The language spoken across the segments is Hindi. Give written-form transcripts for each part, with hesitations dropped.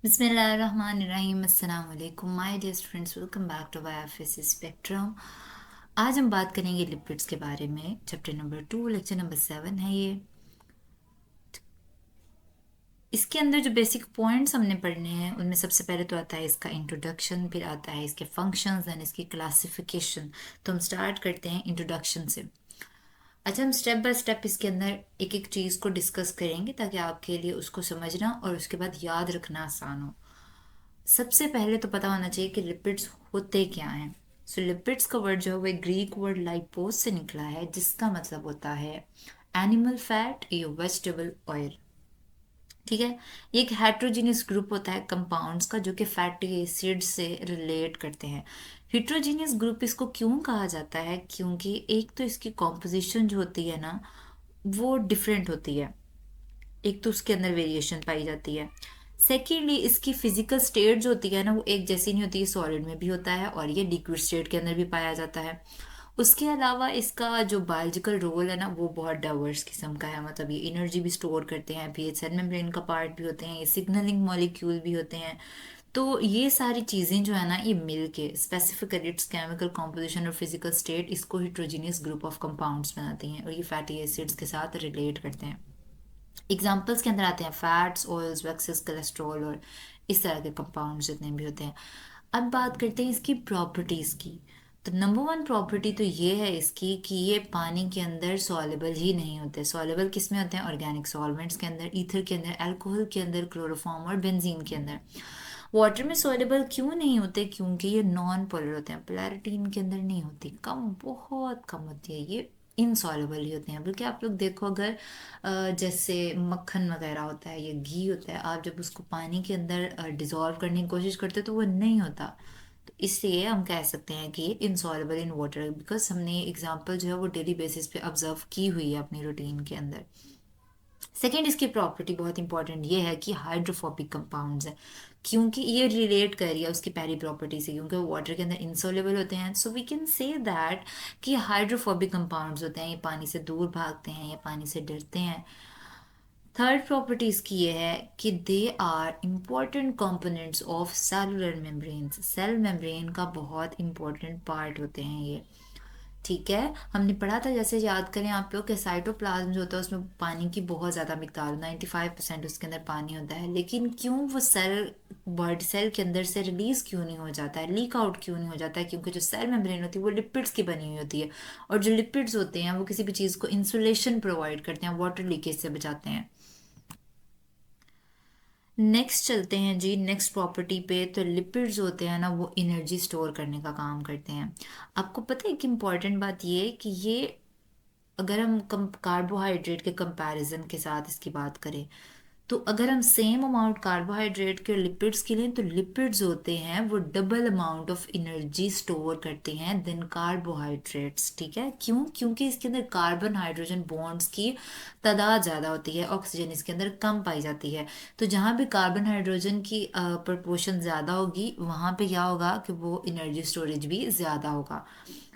बिस्मिल्लाहिर्रहमानिर्रहीम अस्सलाम वालेकुम my dear students, welcome back to YFSC spectrum. आज हम बात करेंगे लिपिड्स के बारे में। चैप्टर नंबर 2 लेक्चर नंबर 7 है ये। इसके अंदर जो बेसिक पॉइंट्स हमने पढ़ने हैं उनमें सबसे पहले तो आता है इसका इंट्रोडक्शन, फिर आता है इसके फंक्शंस एंड इसकी क्लासिफिकेशन। तो हम स्टार्ट करते हैं इंट्रोडक्शन से। अच्छा, हम स्टेप बाय स्टेप इसके अंदर एक एक चीज़ को डिस्कस करेंगे ताकि आपके लिए उसको समझना और उसके बाद याद रखना आसान हो। सबसे पहले तो पता होना चाहिए कि लिपिड्स होते क्या हैं। सो लिपिड्स का वर्ड जो है वो एक ग्रीक वर्ड लाइपोस से निकला है, जिसका मतलब होता है एनिमल फैट या वेजिटेबल ऑयल। ठीक है। ये एक हेट्रोजीनियस ग्रुप होता है कंपाउंड्स का जो कि फैटी एसिड से रिलेट करते हैं। हेट्रोजीनियस ग्रुप इसको क्यों कहा जाता है? क्योंकि एक तो इसकी कॉम्पोजिशन जो होती है ना, वो डिफरेंट होती है। एक तो उसके अंदर वेरिएशन पाई जाती है। सेकेंडली, इसकी फिजिकल स्टेट जो होती है ना, वो एक जैसी नहीं होती है। सॉलिड में भी होता है और ये लिक्विड स्टेट के अंदर भी पाया जाता है। उसके अलावा इसका जो बायोलॉजिकल रोल है ना, वो बहुत डाइवर्स किस्म का है। मतलब ये एनर्जी भी स्टोर करते हैं, फिर ये सेल मेम्ब्रेन का पार्ट भी होते हैं, ये सिग्नलिंग मॉलिक्यूल भी होते हैं। तो ये सारी चीज़ें जो है ना, ये मिल के स्पेसिफिकली इट्स केमिकल कॉम्पोजिशन और फिजिकल स्टेट इसको हिट्रोजीनियस ग्रुप ऑफ कंपाउंड्स बनाती हैं और ये फैटी एसिड्स के साथ रिलेट करते हैं। एग्जाम्पल्स के अंदर आते हैं फैट्स, ऑयल्स, वैक्सेस, कोलेस्ट्रॉल और इस तरह के कंपाउंड्स जितने भी होते हैं। अब बात करते हैं इसकी प्रॉपर्टीज़ की। तो नंबर वन प्रॉपर्टी तो ये है इसकी कि ये पानी के अंदर सॉलेबल ही नहीं होते। सॉलेबल किस में होते हैं? ऑर्गेनिक सॉल्वेंट्स के अंदर, ईथर के अंदर, अल्कोहल के अंदर, क्लोरोफॉर्म और बेंजीन के अंदर। वाटर में सॉलेबल क्यों नहीं होते? क्योंकि ये नॉन पोलर होते हैं। पोलैरिटी इनके अंदर नहीं होती, कम, बहुत कम होती है। ये इनसॉलेबल ही होते हैं। बल्कि आप लोग देखो, अगर जैसे मक्खन वगैरह होता है या घी होता है, आप जब उसको पानी के अंदर डिजोल्व करने की कोशिश करते हो तो वो नहीं होता। तो इसलिए हम कह सकते हैं कि इनसॉलेबल इन वाटर, बिकॉज हमने एग्जाम्पल जो है वो डेली बेसिस पे ऑब्जर्व की हुई है अपनी रूटीन के अंदर। सेकेंड, इसकी प्रॉपर्टी बहुत इंपॉर्टेंट ये है कि हाइड्रोफोबिक कंपाउंड्स है। क्योंकि ये रिलेट कर रही है उसकी पहली प्रॉपर्टी से, क्योंकि वो वाटर के अंदर इंसोलेबल होते हैं। So we can say that कि हाइड्रोफोबिक कंपाउंड्स होते हैं, ये पानी से दूर भागते हैं, ये पानी से डरते हैं। थर्ड प्रॉपर्टी इसकी ये है कि they are important components of cellular membranes. Cell membrane का बहुत इंपॉर्टेंट पार्ट होते हैं ये। ठीक है। हमने पढ़ा था, जैसे याद करें आप लोग, के साइटोप्लाज्म जो होता है उसमें पानी की बहुत ज़्यादा मिकदार, 95% उसके अंदर पानी होता है। लेकिन क्यों वो सेल, बॉडी सेल के अंदर से रिलीज क्यों नहीं हो जाता है, लीक आउट क्यों नहीं हो जाता है? क्योंकि जो सेल मेम्ब्रेन होती है वो लिपिड्स की बनी हुई होती है। और जो लिपिड्स होते हैं वो किसी भी चीज़ को इंसुलेशन प्रोवाइड करते हैं, वाटर लीकेज से बचाते हैं। नेक्स्ट चलते हैं जी, नेक्स्ट प्रॉपर्टी पे। तो लिपिड्स होते हैं ना, वो एनर्जी स्टोर करने का काम करते हैं। आपको पता है कि इम्पॉर्टेंट बात ये है कि ये, अगर हम कम कार्बोहाइड्रेट के कंपैरिजन के साथ इसकी बात करें, तो अगर हम सेम अमाउंट कार्बोहाइड्रेट के लिपिड्स के लिए, तो लिपिड्स होते हैं वो double amount of energy store करते हैं देन कार्बोहाइड्रेट्स। ठीक है। क्यों? क्योंकि इसके अंदर कार्बन हाइड्रोजन बॉन्ड्स की तादाद ज़्यादा होती है, ऑक्सीजन इसके अंदर कम पाई जाती है। तो जहाँ भी कार्बन हाइड्रोजन की प्रपोर्शन ज़्यादा होगी, वहाँ पे क्या होगा कि वो एनर्जी स्टोरेज भी ज़्यादा होगा।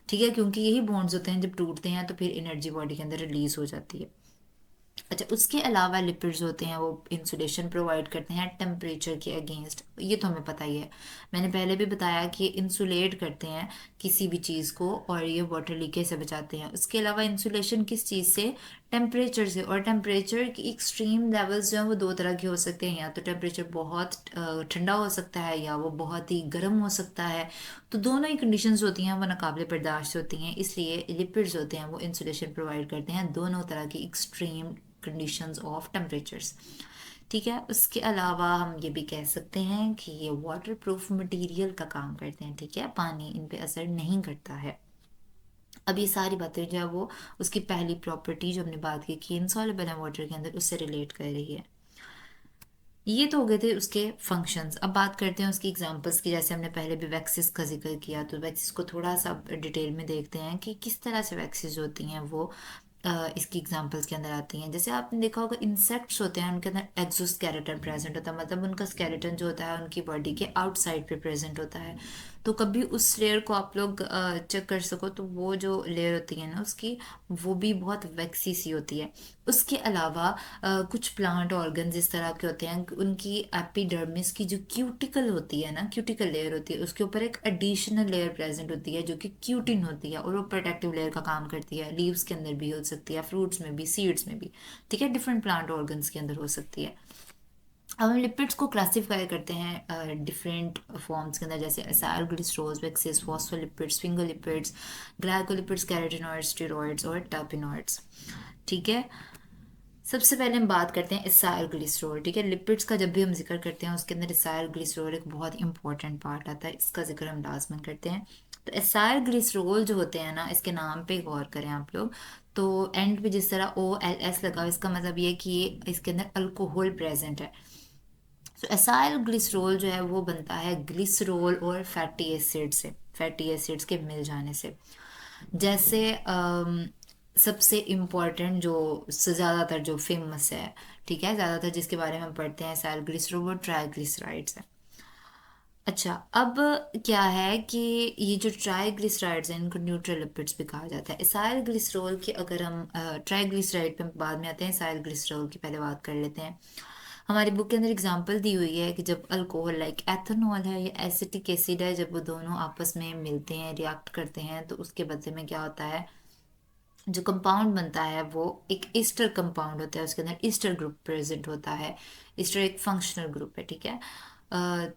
ठीक है। क्योंकि यही बॉन्ड्स होते हैं, जब टूटते हैं तो फिर एनर्जी बॉडी के अंदर रिलीज हो जाती है। अच्छा, उसके अलावा लिपिड्स होते हैं वो इंसुलेशन प्रोवाइड करते हैं टेम्परेचर के अगेंस्ट। ये तो हमें पता ही है, मैंने पहले भी बताया कि इंसुलेट करते हैं किसी भी चीज़ को और ये वाटर लीकेज से बचाते हैं। उसके अलावा इंसुलेशन किस चीज़ से? टेम्परेचर से। और टेम्परेचर की एक्सट्रीम लेवल्स जो हैं वो दो तरह के हो सकते हैं। या तो टेम्परेचर बहुत ठंडा हो सकता है या वो बहुत ही गर्म हो सकता है। तो दोनों ही कंडीशंस होती हैं वो नाकाबिले बर्दाश्त होती हैं। इसलिए लिपिड्स होते हैं वो इंसुलेशन प्रोवाइड करते हैं दोनों तरह की एक्सट्रीम कंडीशंस ऑफ टेम्परेचर्स। ठीक है। उसके अलावा हम ये भी कह सकते हैं कि ये वाटर प्रूफ मटेरियल का काम करते हैं। ठीक है। पानी इन पे असर नहीं करता है। अब ये सारी बातें जो है वो उसकी पहली प्रॉपर्टी जो हमने बात की कि इनसॉल्युबल है वाटर के अंदर, उससे रिलेट कर रही है। ये तो हो गए थे उसके फंक्शंस। अब बात करते हैं उसकी एग्जांपल्स की। जैसे हमने पहले भी वैक्सीज का जिक्र किया, तो वैक्सीज को थोड़ा सा डिटेल में देखते हैं कि किस तरह से वैक्सीज होती हैं वो इसकी एग्जांपल्स के अंदर आती हैं। जैसे आपने देखा होगा, इंसेक्ट्स होते हैं उनके अंदर एक्सोस्केलेटन प्रेजेंट होता है। मतलब उनका स्केलेटन जो होता है उनकी बॉडी के आउटसाइड पे प्रेजेंट होता है। तो कभी उस लेयर को आप लोग चेक कर सको, तो वो जो लेयर होती है ना उसकी, वो भी बहुत वैक्सी सी होती है। उसके अलावा कुछ प्लांट ऑर्गन्स इस तरह के होते हैं, उनकी एपिडर्मिस की जो क्यूटिकल होती है ना, क्यूटिकल लेयर होती है, उसके ऊपर एक एडिशनल लेयर प्रेजेंट होती है जो कि क्यूटिन होती है, और वो प्रोटेक्टिव लेयर का काम करती है। लीव्स के अंदर भी हो सकती है, फ्रूट्स में भी, सीड्स में भी, ठीक है, डिफरेंट प्लांट ऑर्गन्स के अंदर हो सकती है। अब हम लिपिड्स को क्लासिफाई करते हैं डिफरेंट फॉर्म्स के अंदर, जैसे acyl glycerols, waxes, phospholipids, sphingolipids, glycolipids, carotenoids, steroids और टर्पिनॉइड्स, ठीक है। सबसे पहले हम बात करते हैं एसाइल ग्लिसरॉल, ठीक है। लिपिड्स का जब भी हम जिक्र करते हैं उसके अंदर एसाइल ग्लिसरॉल एक बहुत इंपॉर्टेंट पार्ट आता है, इसका जिक्र हम लाजमन करते हैं। तो एसाइल ग्लिसरॉल जो होते हैं ना, इसके नाम पे गौर करें आप लोग, तो एंड पे जिस तरह OLS लगा, इसका मतलब ये है कि इसके अंदर अल्कोहल प्रेजेंट है। तो एसाइल ग्लिसरॉल जो है वो बनता है ग्लिसरॉल और फैटी एसिड से, फैटी एसिड्स के मिल जाने से। जैसे सबसे इम्पोर्टेंट जो ज़्यादातर जो फेमस है, ठीक है, ज़्यादातर जिसके बारे में हम पढ़ते हैं एसाइल ग्लिसरॉल, वो ट्राइग्लिसराइड्स है। अच्छा, अब क्या है कि ये जो ट्राइग्लिसराइड्स हैं इनको न्यूट्रल लिपिड्स भी कहा जाता है। एसाइल ग्लिसरॉल की अगर हम ट्राइग्लिसराइड पे बाद में आते हैं, एसाइल ग्लिसरॉल की पहले बात कर लेते हैं। हमारी बुक के अंदर एग्जांपल दी हुई है कि जब अल्कोहल लाइक एथेनॉल है या एसिटिक एसिड है, जब वो दोनों आपस में मिलते हैं, रिएक्ट करते हैं, तो उसके बदले में क्या होता है, जो कंपाउंड बनता है वो एक ईस्टर कंपाउंड होता है, उसके अंदर ईस्टर ग्रुप प्रेजेंट होता है। ईस्टर एक फंक्शनल ग्रुप है, ठीक है।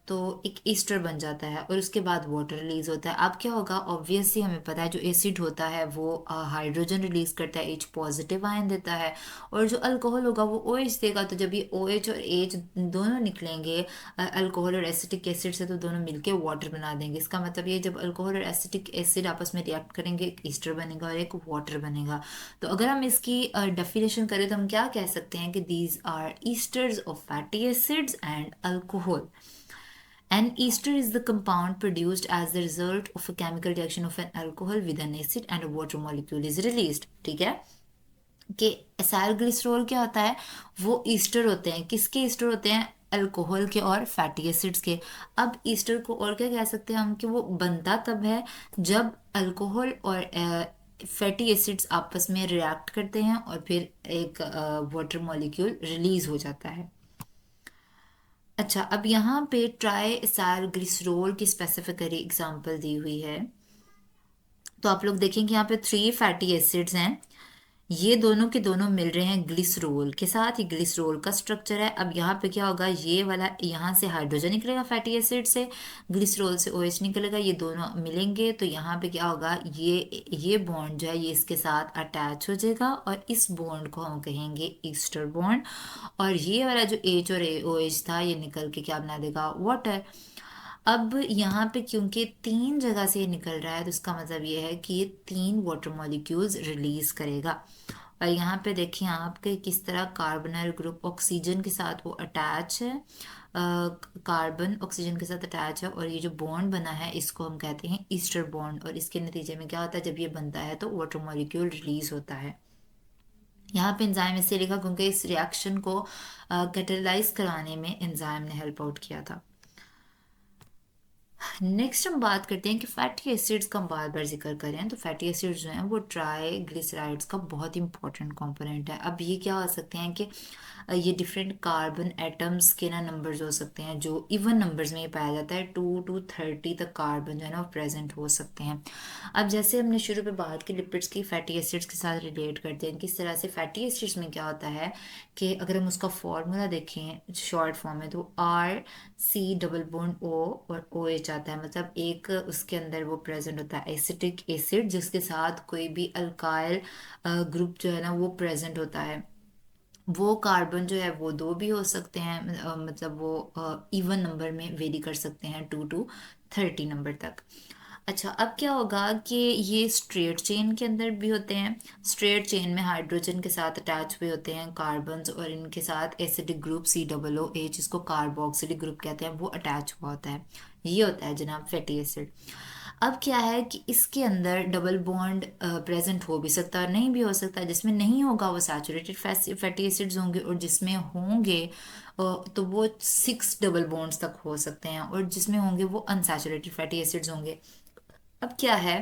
तो एक ईस्टर बन जाता है और उसके बाद वाटर रिलीज होता है। अब क्या होगा, ऑब्वियसली हमें पता है जो एसिड होता है वो हाइड्रोजन रिलीज करता है, H पॉजिटिव आयन देता है, और जो अल्कोहल होगा वो OH देगा। तो जब ये OH और H दोनों निकलेंगे अल्कोहल और एसिटिक एसिड से, तो दोनों मिलके वाटर बना देंगे। इसका मतलब ये जब अल्कोहल और एसिटिक एसिड आपस में रिएक्ट करेंगे, एक ईस्टर बनेगा और एक वाटर बनेगा। तो अगर हम इसकी डेफिनेशन करें तो हम क्या कह सकते हैं कि these are esters of fatty acids and alcohol. An ester is the compound produced as the result of a chemical reaction of an alcohol with an acid and a water molecule is released, ठीक है। कि एसाइल ग्लिसरॉल क्या होता है, वो ईस्टर होते हैं, किसके ईस्टर होते हैं, अल्कोहल के और फैटी एसिड्स के। अब ईस्टर को और क्या कह सकते हैं हम, कि वो बनता तब है जब अल्कोहल और फैटी एसिड्स आपस में रिएक्ट करते हैं और फिर एक वाटर मॉलिक्यूल रिलीज हो जाता है। अच्छा, अब यहाँ पे ट्राई एसाइल ग्लिसरॉल की स्पेसिफिकरी एग्जांपल दी हुई है। तो आप लोग देखेंगे यहाँ पे 3 फैटी एसिड्स हैं, ये दोनों के दोनों मिल रहे हैं ग्लिसरॉल के साथ, ही ग्लिसरॉल का स्ट्रक्चर है। अब यहाँ पे क्या होगा, ये वाला यहाँ से हाइड्रोजन निकलेगा फैटी एसिड से, ग्लिसरॉल से OH निकलेगा, ये दोनों मिलेंगे तो यहाँ पे क्या होगा, ये बॉन्ड जो है ये इसके साथ अटैच हो जाएगा और इस बॉन्ड को हम कहेंगे ईस्टर बॉन्ड। और ये वाला जो H और OH था ये निकल के क्या बना देगा, वाटर। अब यहाँ पे क्योंकि 3 जगह से ये निकल रहा है, तो इसका मतलब ये है कि ये 3 वाटर मॉलिक्यूल्स रिलीज करेगा। और यहाँ पे देखिए आपके किस तरह कार्बोनाइल ग्रुप ऑक्सीजन के साथ वो अटैच है, कार्बन ऑक्सीजन के साथ अटैच है, और ये जो बॉन्ड बना है इसको हम कहते हैं ईस्टर बॉन्ड। और इसके नतीजे में क्या होता है, जब ये बनता है तो वाटर मॉलिक्यूल रिलीज होता है। यहाँ पे एंजाइम इससे लिखा क्योंकि इस रिएक्शन को कैटेलाइज कराने में एंजाइम ने हेल्प आउट किया था। नेक्स्ट हम बात करते हैं कि फैटी एसिड्स का हम बार बार जिक्र करें, तो फैटी एसिड्स जो हैं वो ट्राइग्लिसराइड्स का बहुत इंपॉर्टेंट कंपोनेंट है। अब ये क्या हो सकते हैं कि ये डिफरेंट कार्बन एटम्स के ना नंबर्स हो सकते हैं, जो इवन नंबर्स में ही पाया जाता है, 2 to 30 तक कार्बन जो है ना वो प्रेजेंट हो सकते हैं। अब जैसे हमने शुरू पे बात की लिपिड्स की फैटी एसिड्स के साथ रिलेट करते हैं किस तरह से, फैटी एसिड्स में क्या होता है कि अगर हम उसका फॉर्मूला देखें शॉर्ट फॉर्म में, तो RC डबल बॉन्ड O और OH आता है, मतलब एक उसके अंदर वो प्रेजेंट होता है एसिटिक एसिड जिसके साथ कोई भी अल्काइल ग्रुप जो है ना वो प्रेजेंट होता है। वो कार्बन जो है वो 2 भी हो सकते हैं, मतलब वो इवन नंबर में वेरी कर सकते हैं, 2 to 30 नंबर तक। अच्छा, अब क्या होगा कि ये स्ट्रेट चेन के अंदर भी होते हैं, स्ट्रेट चेन में हाइड्रोजन के साथ अटैच हुए होते हैं कार्बन्स, और इनके साथ एसिडिक ग्रुप COOH, जिसको कार्बोक्सिलिक ग्रुप कहते हैं, वो अटैच हुआ होता है। ये होता है जनाब फैटी एसिड। अब क्या है कि इसके अंदर डबल बॉन्ड प्रेजेंट हो भी सकता है और नहीं भी हो सकता है। जिसमें नहीं होगा वो सैचुरेटेड फैटी एसिड्स होंगे, और जिसमें होंगे तो वो 6 डबल बॉन्ड्स तक हो सकते हैं, और जिसमें होंगे वो अनसैचुरेटेड फैटी एसिड्स होंगे। अब क्या है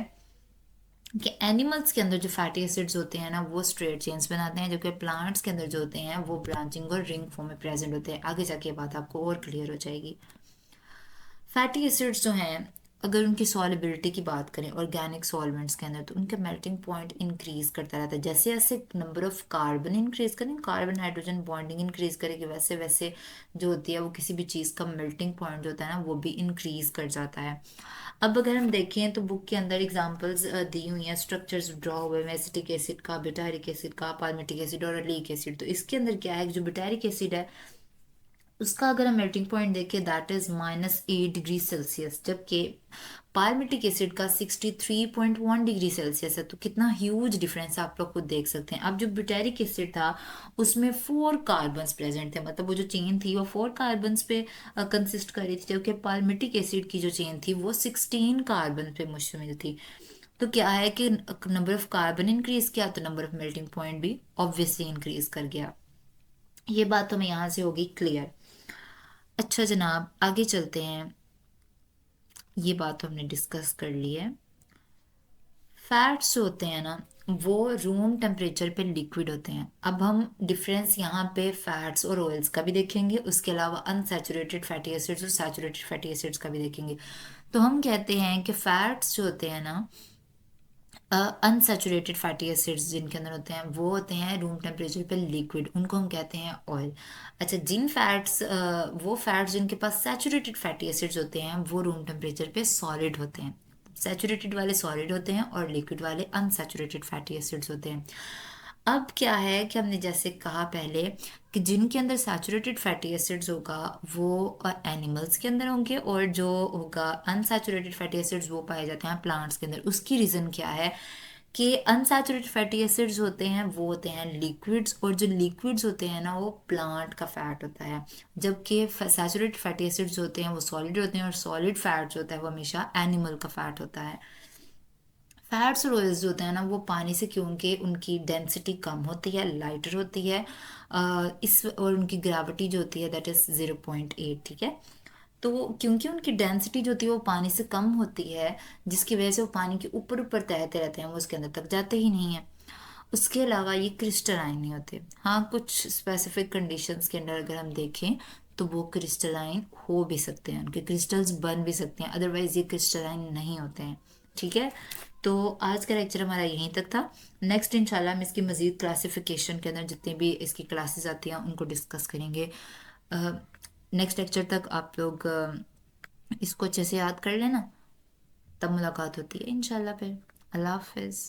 कि एनिमल्स के अंदर जो फैटी एसिड्स होते हैं ना वो स्ट्रेट चेन्स बनाते हैं, जबकि प्लांट्स के अंदर जो होते हैं वो ब्रांचिंग और रिंग फॉर्म में प्रेजेंट होते हैं। आगे जाके ये बात आपको और क्लियर हो जाएगी। फैटी एसिड्स जो हैं, अगर उनकी सॉलिबिलिटी की बात करें ऑर्गेनिक सॉल्वेंट्स के अंदर, तो उनका मेल्टिंग पॉइंट इंक्रीज करता रहता है। जैसे जैसे नंबर ऑफ कार्बन इंक्रीज करें, कार्बन हाइड्रोजन बॉन्डिंग इंक्रीज करेगी, वैसे वैसे जो होती है वो किसी भी चीज़ का मेल्टिंग पॉइंट जो होता है ना वो भी इंक्रीज कर जाता है। अब अगर हम देखें तो बुक के अंदर एग्जांपल्स दी हुई हैं, स्ट्रक्चर्स ड्रॉ हुए हैं एसिटिक एसिड का, ब्यूटारिक एसिड का, पाल्मिटिक एसिड और अलीक एसिड। तो इसके अंदर क्या है, जो ब्यूटारिक एसिड है उसका अगर हम मेल्टिंग पॉइंट देखें दैट इज -8 डिग्री सेल्सियस, जबकि पालमिटिक एसिड का 63.1 डिग्री सेल्सियस है। तो कितना ह्यूज डिफरेंस आप लोग खुद देख सकते हैं। अब जो ब्यूटेरिक एसिड था उसमें 4 कार्बन्स प्रेजेंट थे, मतलब वो जो चेन थी वो 4 कार्बन्स पे कंसिस्ट कर रही थी, जबकि पालमिटिक एसिड की जो चेन थी वो 16 कार्बन पे मुश्तमिल थी। तो क्या है कि नंबर ऑफ कार्बन इंक्रीज किया तो नंबर ऑफ मेल्टिंग पॉइंट भी ऑब्वियसली इंक्रीज कर गया। ये बात तो हमें यहाँ से होगी क्लियर। अच्छा जनाब, आगे चलते हैं। ये बात तो हमने डिस्कस कर ली है। फैट्स जो होते हैं ना वो रूम टेम्परेचर पे लिक्विड होते हैं। अब हम डिफरेंस यहाँ पे फैट्स और ऑयल्स का भी देखेंगे, उसके अलावा अनसैचुरेटेड फैटी एसिड्स और सैचुरेटेड फैटी एसिड्स का भी देखेंगे। तो हम कहते हैं कि फैट्स जो होते हैं ना, अनसैचुरेटेड फैटी एसिड्स जिनके अंदर होते हैं वो होते हैं रूम टेम्परेचर पे लिक्विड, उनको हम कहते हैं ऑयल। अच्छा, जिन फैट्स वो फैट्स जिनके पास सैचुरेटेड फैटी एसिड्स होते हैं वो रूम टेम्परेचर पे सॉलिड होते हैं। सैचुरेटेड वाले सॉलिड होते हैं और लिक्विड वाले अनसैचुरेटेड फैटी एसिड्स होते हैं। अब क्या है कि हमने जैसे कहा पहले कि जिनके अंदर सैचुरेटेड फैटी एसिड्स होगा वो एनिमल्स के अंदर होंगे, और जो होगा अनसैचुरेटेड फैटी एसिड्स वो पाए जाते हैं प्लांट्स के अंदर। उसकी रीज़न क्या है कि अनसैचुरेटेड फैटी एसिड्स होते हैं वो होते हैं लिक्विड्स, और जो लिक्विड्स होते हैं ना वो प्लांट का फैट होता है, जबकि सैचुरेटेड फैटी एसिड्स होते हैं वो सॉलिड होते हैं, और सॉलिड फैट्स होता है वो हमेशा एनिमल का फैट होता है। फैट्स और ऑयल्स जो होते हैं ना वो पानी से, क्योंकि उनकी डेंसिटी कम होती है, लाइटर होती है, इस और उनकी ग्रेविटी जो होती है दैट इज 0.8, ठीक है। तो क्योंकि उनकी डेंसिटी जो होती है वो पानी से कम होती है, जिसकी वजह से वो पानी के ऊपर ऊपर तैरते रहते हैं, वो उसके अंदर तक जाते ही नहीं है। उसके अलावा ये क्रिस्टलाइन नहीं होते। हाँ, कुछ स्पेसिफिक कंडीशंस के अंदर अगर हम देखें तो वो क्रिस्टलाइन हो भी सकते हैं, उनके क्रिस्टल्स बन भी सकते हैं, अदरवाइज ये क्रिस्टलाइन नहीं होते हैं, ठीक है। तो आज का लेक्चर हमारा यहीं तक था। नेक्स्ट इंशाल्लाह हम इसकी मज़ीद क्लासिफिकेशन के अंदर जितनी भी इसकी क्लासेस आती हैं उनको डिस्कस करेंगे। नेक्स्ट लेक्चर तक आप लोग इसको अच्छे से याद कर लेना, तब मुलाकात होती है इंशाल्लाह फिर। अल्लाह हाफिज़।